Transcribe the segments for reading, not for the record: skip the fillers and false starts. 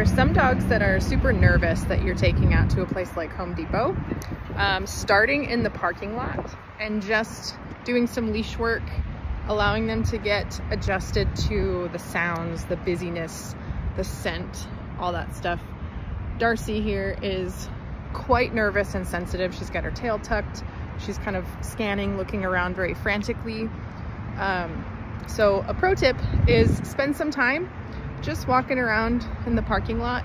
For some dogs that are super nervous that you're taking out to a place like Home Depot, starting in the parking lot and just doing some leash work, allowing them to get adjusted to the sounds, the busyness, the scent, all that stuff. Darcy here is quite nervous and sensitive. She's got her tail tucked. She's kind of scanning, looking around very frantically. So a pro tip is spend some time just walking around in the parking lot,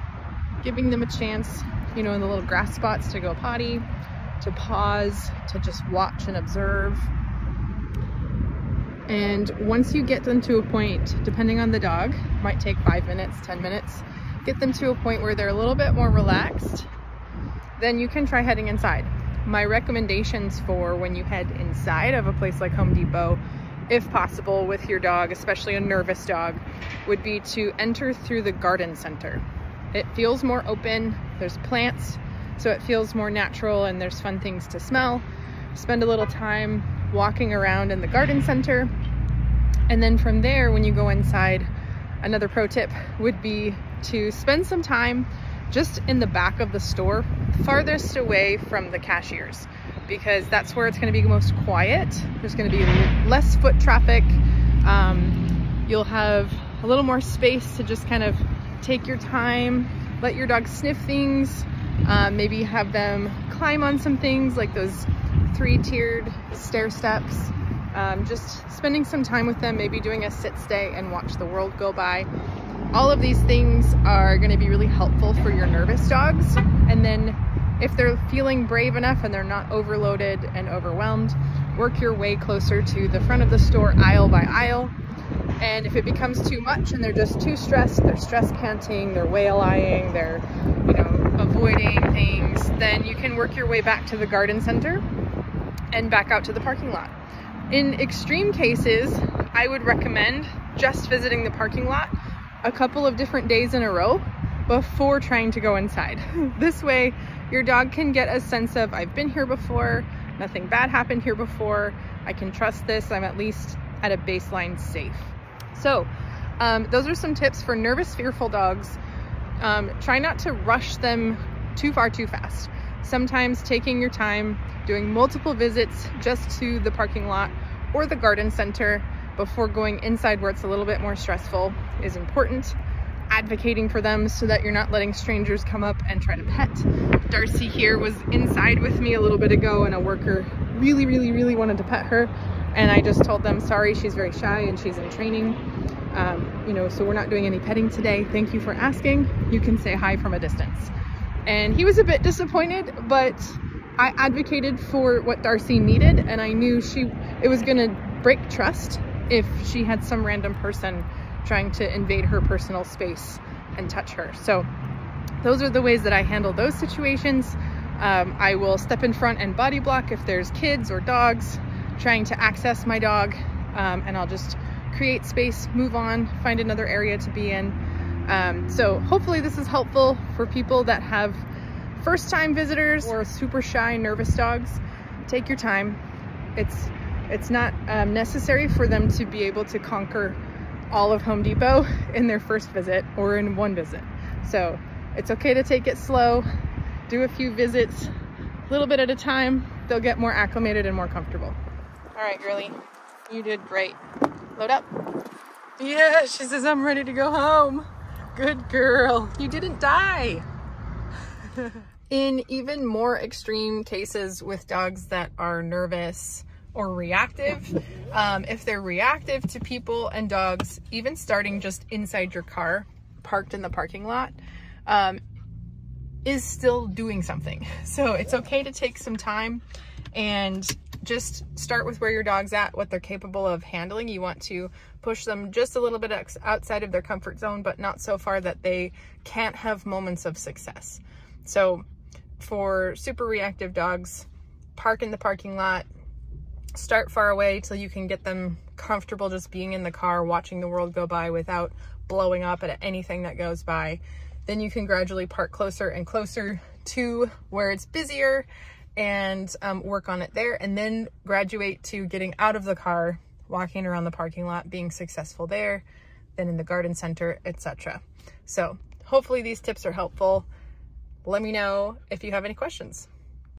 giving them a chance, you know, in the little grass spots to go potty, to pause, to just watch and observe. And once you get them to a point, depending on the dog, might take 5 minutes, 10 minutes, get them to a point where they're a little bit more relaxed, then you can try heading inside. My recommendations for when you head inside of a place like Home Depot, if possible with your dog, especially a nervous dog, would be to enter through the garden center. It feels more open, there's plants, so it feels more natural and there's fun things to smell. Spend a little time walking around in the garden center. And then from there, when you go inside, another pro tip would be to spend some time just in the back of the store, farthest away from the cashiers, because that's where it's going to be most quiet. There's going to be less foot traffic. You'll have a little more space to just kind of take your time, let your dog sniff things, maybe have them climb on some things like those 3-tiered stair steps. Just spending some time with them, maybe doing a sit stay and watch the world go by. All of these things are going to be really helpful for your nervous dogs. And then if they're feeling brave enough and they're not overloaded and overwhelmed, work your way closer to the front of the store, aisle by aisle. And if it becomes too much and they're just too stressed, they're stress panting, they're whale-eyeing, they're, you know, avoiding things, then you can work your way back to the garden center and back out to the parking lot. In extreme cases, I would recommend just visiting the parking lot a couple of different days in a row before trying to go inside. This way, your dog can get a sense of, I've been here before, nothing bad happened here before, I can trust this, I'm at least at a baseline safe. So those are some tips for nervous, fearful dogs. Try not to rush them too far too fast. Sometimes taking your time, doing multiple visits just to the parking lot or the garden center before going inside where it's a little bit more stressful is important. Advocating for them so that you're not letting strangers come up and try to pet. Darcy here was inside with me a little bit ago and a worker really wanted to pet her, and I just told them, sorry, she's very shy and she's in training. You know, so we're not doing any petting today. Thank you for asking. You can say hi from a distance. And he was a bit disappointed, but I advocated for what Darcy needed, and I knew it was gonna break trust if she had some random person trying to invade her personal space and touch her. So those are the ways that I handle those situations. I will step in front and body block if there's kids or dogs trying to access my dog, and I'll just create space, move on, find another area to be in. So hopefully this is helpful for people that have first-time visitors or super shy, nervous dogs. Take your time. It's not necessary for them to be able to conquer all of Home Depot in their first visit or in one visit. So it's okay to take it slow, do a few visits, a little bit at a time. They'll get more acclimated and more comfortable. All right, girly, you did great. Load up. Yeah, she says, I'm ready to go home. Good girl, you didn't die. In even more extreme cases with dogs that are nervous or reactive, if they're reactive to people and dogs, even starting just inside your car, parked in the parking lot, is still doing something. So it's okay to take some time and just start with where your dog's at, what they're capable of handling. You want to push them just a little bit outside of their comfort zone, but not so far that they can't have moments of success. So for super reactive dogs, park in the parking lot, start far away till you can get them comfortable just being in the car, watching the world go by without blowing up at anything that goes by. Then you can gradually park closer and closer to where it's busier and work on it there, and then graduate to getting out of the car, walking around the parking lot, being successful there, then in the garden center, etc. So hopefully these tips are helpful. Let me know if you have any questions.